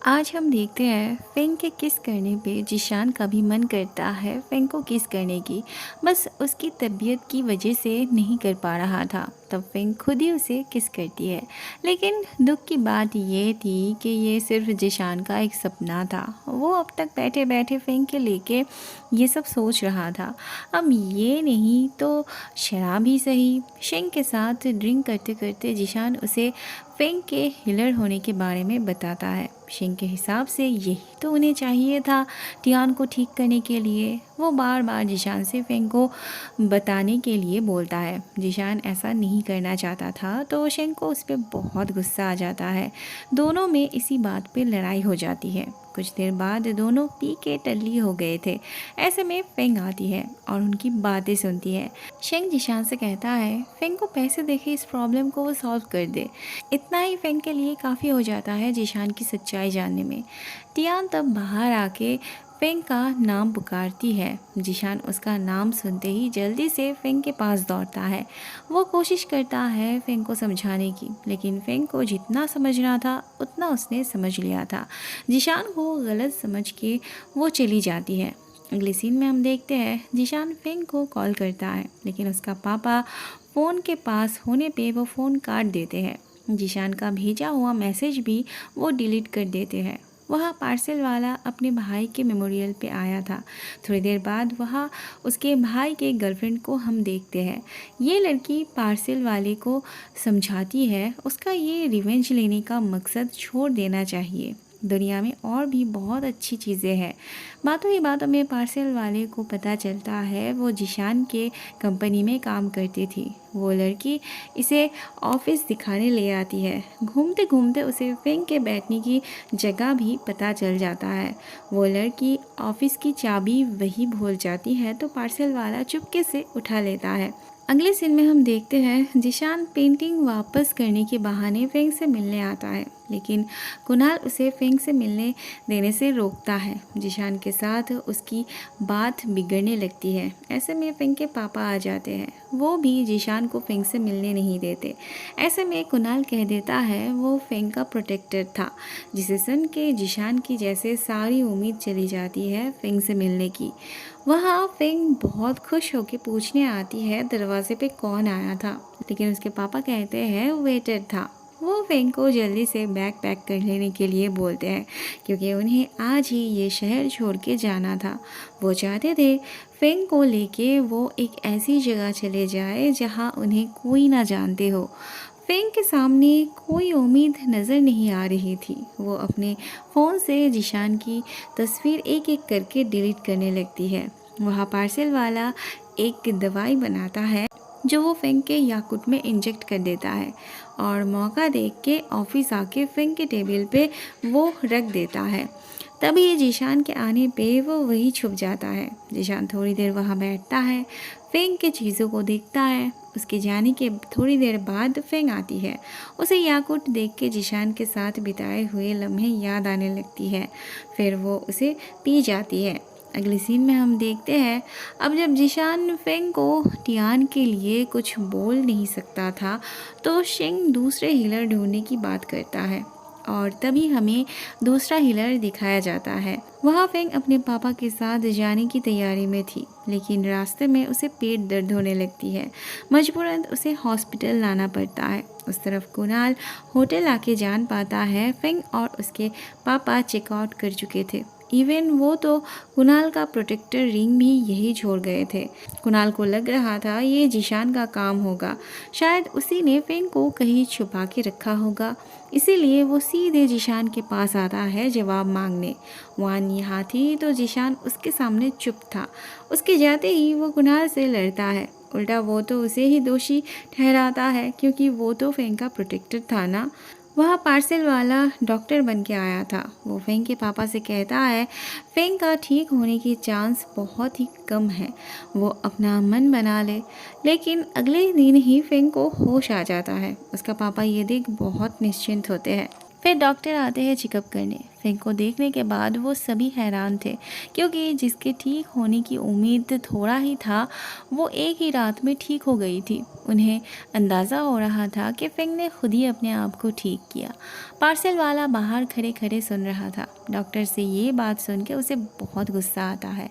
आज हम देखते हैं फेंग के किस करने पे जिशान का भी मन करता है फेंग को किस करने की। बस उसकी तबीयत की वजह से नहीं कर पा रहा था, तब फेंग खुद ही उसे किस करती है। लेकिन दुख की बात ये थी कि ये सिर्फ जिशान का एक सपना था। वो अब तक बैठे बैठे फेंग के लेके ये सब सोच रहा था। अब ये नहीं तो शराब ही सही। शेंग के साथ ड्रिंक करते करते जिशान उसे फेंग के हिलर होने के बारे में बताता है। शेंग के हिसाब से यही तो उन्हें चाहिए था टियान को ठीक करने के लिए। वो बार बार जिशान से फेंग को बताने के लिए बोलता है। जिशान ऐसा नहीं करना चाहता था तो शेंग को उस पर बहुत गुस्सा आ जाता है। दोनों में इसी बात पे लड़ाई हो जाती है। कुछ देर बाद दोनों पी के टल्ली हो गए थे। ऐसे में फेंग आती है और उनकी बातें सुनती है। शेंग जिशान से कहता है फेंग को पैसे देके इस प्रॉब्लम को वो सॉल्व कर दे। इतना ही फेंग के लिए काफ़ी हो जाता है जिशान की सच्चाई जानने में। टियान तब बाहर आके फेंग का नाम पुकारती है। जिशान उसका नाम सुनते ही जल्दी से फेंग के पास दौड़ता है। वो कोशिश करता है फेंग को समझाने की, लेकिन फेंग को जितना समझना था उतना उसने समझ लिया था। जिशान को गलत समझ के वो चली जाती है। अगले सीन में हम देखते हैं जिशान फेंग को कॉल करता है, लेकिन उसका पापा फ़ोन के पास होने पे वो फ़ोन काट देते हैं। जिशान का भेजा हुआ मैसेज भी वो डिलीट कर देते हैं। वह पार्सल वाला अपने भाई के मेमोरियल पे आया था। थोड़ी देर बाद वह उसके भाई के गर्लफ्रेंड को हम देखते हैं। ये लड़की पार्सल वाले को समझाती है उसका ये रिवेंज लेने का मकसद छोड़ देना चाहिए। दुनिया में और भी बहुत अच्छी चीज़ें हैं। बातों ही बातों में पार्सल वाले को पता चलता है वो जिशान के कंपनी में काम करती थी। वो लड़की इसे ऑफिस दिखाने ले आती है। घूमते घूमते उसे फेंग के बैठने की जगह भी पता चल जाता है। वो लड़की ऑफिस की चाबी वही भूल जाती है तो पार्सल वाला चुपके से उठा लेता है। अगले सीन में हम देखते हैं जिशान पेंटिंग वापस करने के बहाने फेंग से मिलने आता है, लेकिन कुणाल उसे फेंग से मिलने देने से रोकता है। जिशान के साथ उसकी बात बिगड़ने लगती है। ऐसे में फेंग के पापा आ जाते हैं। वो भी जिशान को फेंग से मिलने नहीं देते। ऐसे में कुणाल कह देता है वो फेंग का प्रोटेक्टर था, जिसे सुन के जिशान की जैसे सारी उम्मीद चली जाती है फेंग से मिलने की। वहाँ फेंग बहुत खुश होकर पूछने आती है दरवाजे पे कौन आया था, लेकिन उसके पापा कहते हैं वेटर था। वो फेंग को जल्दी से बैग पैक कर लेने के लिए बोलते हैं, क्योंकि उन्हें आज ही ये शहर छोड़ के जाना था। वो चाहते थे फेंग को लेके वो एक ऐसी जगह चले जाए जहाँ उन्हें कोई ना जानते हो। फेंग के सामने कोई उम्मीद नज़र नहीं आ रही थी। वो अपने फ़ोन से जिशान की तस्वीर एक एक करके डिलीट करने लगती है। वहाँ पार्सल वाला एक दवाई बनाता है जो वो फेंग के याकुट में इंजेक्ट कर देता है और मौका देख के ऑफिस आके फेंग के टेबल पे वो रख देता है। तभी जिशान के आने पे वो वही छुप जाता है। जिशान थोड़ी देर वहाँ बैठता है, फेंग के चीज़ों को देखता है। उसके जाने के थोड़ी देर बाद फेंग आती है। उसे याकुट देख के जिशान के साथ बिताए हुए लम्हे याद आने लगती है। फिर वो उसे पी जाती है। अगले सीन में हम देखते हैं अब जब जिशान फेंग को टियान के लिए कुछ बोल नहीं सकता था तो शेंग दूसरे हीलर ढूंढने की बात करता है, और तभी हमें दूसरा हीलर दिखाया जाता है। वहाँ फेंग अपने पापा के साथ जाने की तैयारी में थी, लेकिन रास्ते में उसे पेट दर्द होने लगती है। मजबूरन उसे हॉस्पिटल लाना पड़ता है। उस तरफ कुणाल होटल आके जान पाता है फेंग और उसके पापा चेकआउट कर चुके थे। इवन वो तो कुणाल का प्रोटेक्टर रिंग भी यही छोड़ गए थे। कुणाल को लग रहा था ये जिशान का काम होगा, शायद उसी ने फेंग को कहीं छुपा के रखा होगा। इसीलिए वो सीधे जिशान के पास आता है जवाब मांगने। वान यहाँ थी तो जिशान उसके सामने चुप था। उसके जाते ही वो कुणाल से लड़ता है। उल्टा वो तो उसे ही दोषी ठहराता है, क्योंकि वो तो फेंग का प्रोटेक्टर था ना। वह पार्सल वाला डॉक्टर बन के आया था। वो फेंग के पापा से कहता है फेंग का ठीक होने की चांस बहुत ही कम है, वो अपना मन बना ले। लेकिन अगले दिन ही फेंग को होश आ जाता है। उसका पापा ये देख बहुत निश्चिंत होते हैं। फिर डॉक्टर आते हैं चेकअप करने। फेंग को देखने के बाद वो सभी हैरान थे, क्योंकि जिसके ठीक होने की उम्मीद थोड़ा ही था वो एक ही रात में ठीक हो गई थी। उन्हें अंदाज़ा हो रहा था कि फेंग ने खुद ही अपने आप को ठीक किया। पार्सल वाला बाहर खड़े खड़े सुन रहा था। डॉक्टर से ये बात सुन के उसे बहुत गुस्सा आता है।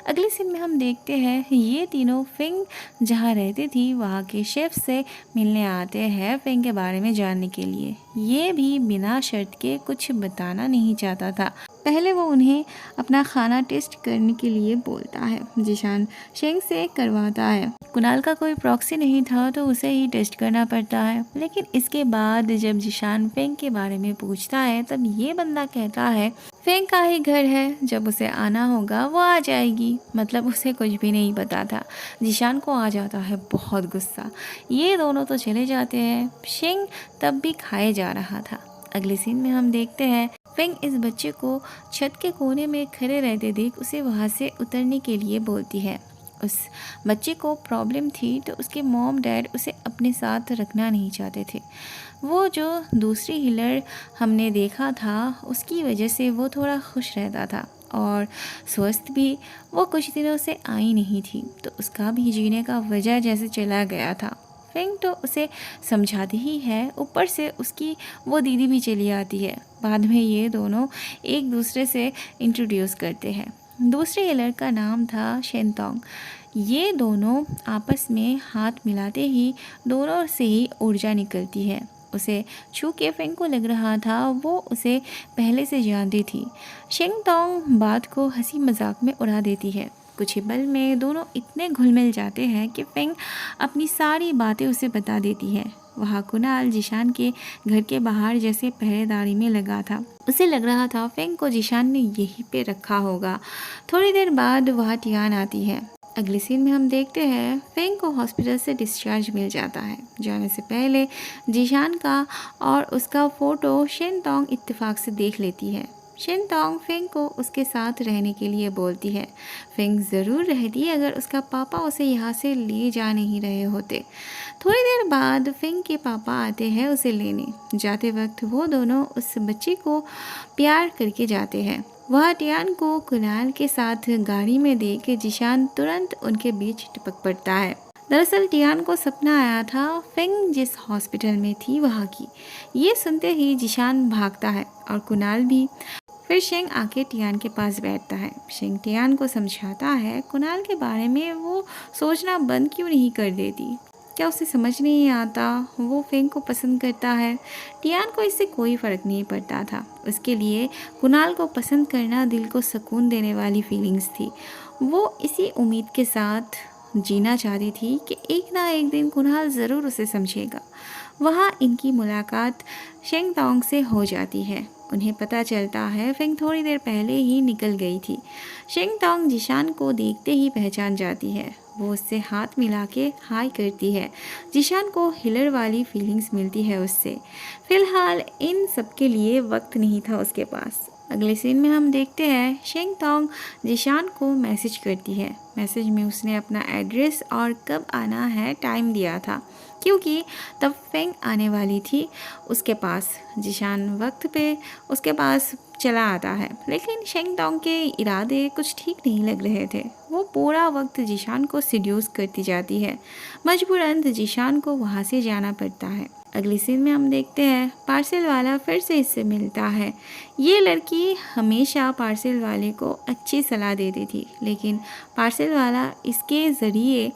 अगले सीन में हम देखते हैं ये तीनों फेंग जहाँ रहती थी वहाँ के शेफ से मिलने आते हैं फेंग के बारे में जानने के लिए। ये भी बिना शर्त के कुछ बताना नहीं चाहता था। पहले वो उन्हें अपना खाना टेस्ट करने के लिए बोलता है। जिशान शेंग से करवाता है। कुणाल का कोई प्रॉक्सी नहीं था तो उसे ही टेस्ट करना पड़ता है। लेकिन इसके बाद जब जिशान फेंग के बारे में पूछता है तब ये बंदा कहता है फेंग का ही घर है, जब उसे आना होगा वो आ जाएगी। मतलब उसे कुछ भी नहीं पता था। जिशान को आ जाता है बहुत गुस्सा। ये दोनों तो चले जाते हैं। शेंग तब भी खाए जा रहा था। अगले सीन में हम देखते हैं फेंग इस बच्चे को छत के कोने में खड़े रहते देख उसे वहाँ से उतरने के लिए बोलती है। उस बच्चे को प्रॉब्लम थी तो उसके मॉम डैड उसे अपने साथ रखना नहीं चाहते थे। वो जो दूसरी हिलर हमने देखा था उसकी वजह से वो थोड़ा खुश रहता था और स्वस्थ भी। वो कुछ दिनों से आई नहीं थी तो उसका भी जीने का वजह जैसे चला गया था। फेंग तो उसे समझाती ही है, ऊपर से उसकी वो दीदी भी चली आती है। बाद में ये दोनों एक दूसरे से इंट्रोड्यूस करते हैं। दूसरे हिलर का नाम था शेनतोंग। ये दोनों आपस में हाथ मिलाते ही दोनों से ही ऊर्जा निकलती है। उसे छू के फेंग को लग रहा था वो उसे पहले से जानती थी। शेनतोंग बात को हंसी मजाक में उड़ा देती है। कुछ ही पल में दोनों इतने घुल मिल जाते हैं कि फेंग अपनी सारी बातें उसे बता देती है। वहाँ कुणाल जिशान के घर के बाहर जैसे पहरेदारी में लगा था। उसे लग रहा था फेंग को जिशान ने यहीं पे रखा होगा। थोड़ी देर बाद वहाँ टियान आती है। अगले सीन में हम देखते हैं फेंग को हॉस्पिटल से डिस्चार्ज मिल जाता है। जाने से पहले जिशान का और उसका फ़ोटो शेनतोंग इत्तेफाक से देख लेती है। शेनतोंग फेंग को उसके साथ रहने के लिए बोलती है। फेंग ज़रूर रहती अगर उसका पापा उसे यहाँ से ले जा नहीं रहे होते। थोड़ी देर बाद फेंग के पापा आते हैं उसे लेने। जाते वक्त वो दोनों उस बच्चे को प्यार करके जाते हैं। वह टियान को कुणाल के साथ गाड़ी में देख जिशान तुरंत उनके बीच टपक पड़ता है। दरअसल टियान को सपना आया था फेंग जिस हॉस्पिटल में थी वहाँ की। ये सुनते ही जिशान भागता है और कुणाल भी। फिर शेंग आके टियान के पास बैठता है। शेंग टियान को समझाता है कुणाल के बारे में वो सोचना बंद क्यों नहीं कर देती। क्या उसे समझ नहीं आता वो फेंग को पसंद करता है। टियान को इससे कोई फ़र्क नहीं पड़ता था। उसके लिए कुणाल को पसंद करना दिल को सुकून देने वाली फीलिंग्स थी। वो इसी उम्मीद के साथ जीना चाहती थी कि एक ना एक दिन कुणाल ज़रूर उसे समझेगा। वहाँ इनकी मुलाकात शेनतोंग से हो जाती है। उन्हें पता चलता है फेंग थोड़ी देर पहले ही निकल गई थी। शेनतोंग जिशान को देखते ही पहचान जाती है। वो उससे हाथ मिला के हाय करती है। जिशान को हिलर वाली फीलिंग्स मिलती है उससे। फ़िलहाल इन सब के लिए वक्त नहीं था उसके पास। अगले सीन में हम देखते हैं शेनतोंग जिशान को मैसेज करती है। मैसेज में उसने अपना एड्रेस और कब आना है टाइम दिया था क्योंकि तब फेंग आने वाली थी उसके पास। जिशान वक्त पे उसके पास चला आता है लेकिन शेनतोंग के इरादे कुछ ठीक नहीं लग रहे थे। वो पूरा वक्त जिशान को सिड्यूस करती जाती है। मजबूरन जिशान को वहाँ से जाना पड़ता है। अगली सीन में हम देखते हैं पार्सल वाला फिर से इससे मिलता है। ये लड़की हमेशा पार्सल वाले को अच्छी सलाह देती थी लेकिन पार्सल वाला इसके ज़रिए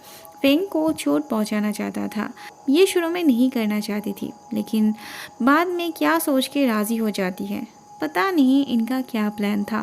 फेंग को चोट पहुंचाना चाहता था। ये शुरू में नहीं करना चाहती थी लेकिन बाद में क्या सोच के राज़ी हो जाती है। पता नहीं इनका क्या प्लान था।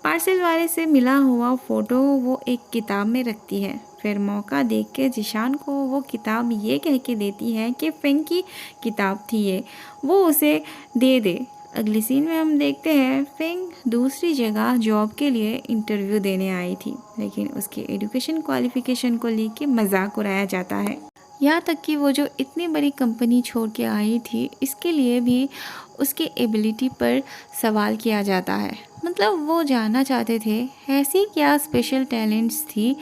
पार्सल वाले से मिला हुआ फ़ोटो वो एक किताब में रखती है। फिर मौका देख के जिशान को वो किताब ये कह के देती है कि फेंग की किताब थी ये, वो उसे दे दे। अगली सीन में हम देखते हैं फेंग दूसरी जगह जॉब के लिए इंटरव्यू देने आई थी लेकिन उसके एजुकेशन क्वालिफ़िकेशन को लेके मजाक उड़ाया जाता है। यहाँ तक कि वो जो इतनी बड़ी कंपनी छोड़ के आई थी इसके लिए भी उसके एबिलिटी पर सवाल किया जाता है। मतलब वो जानना चाहते थे ऐसी क्या स्पेशल टैलेंट्स थी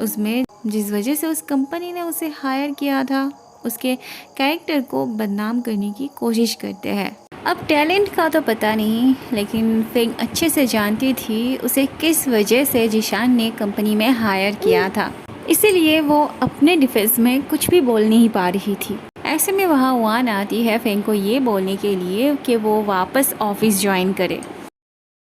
उसमें जिस वजह से उस कंपनी ने उसे हायर किया था। उसके कैरेक्टर को बदनाम करने की कोशिश करते हैं। अब टैलेंट का तो पता नहीं लेकिन फेंग अच्छे से जानती थी उसे किस वजह से जिशान ने कंपनी में हायर किया था। इसीलिए वो अपने डिफेंस में कुछ भी बोल नहीं पा रही थी। ऐसे में वहाँ वान आती है फेंग को ये बोलने के लिए कि वो वापस ऑफिस ज्वाइन करे।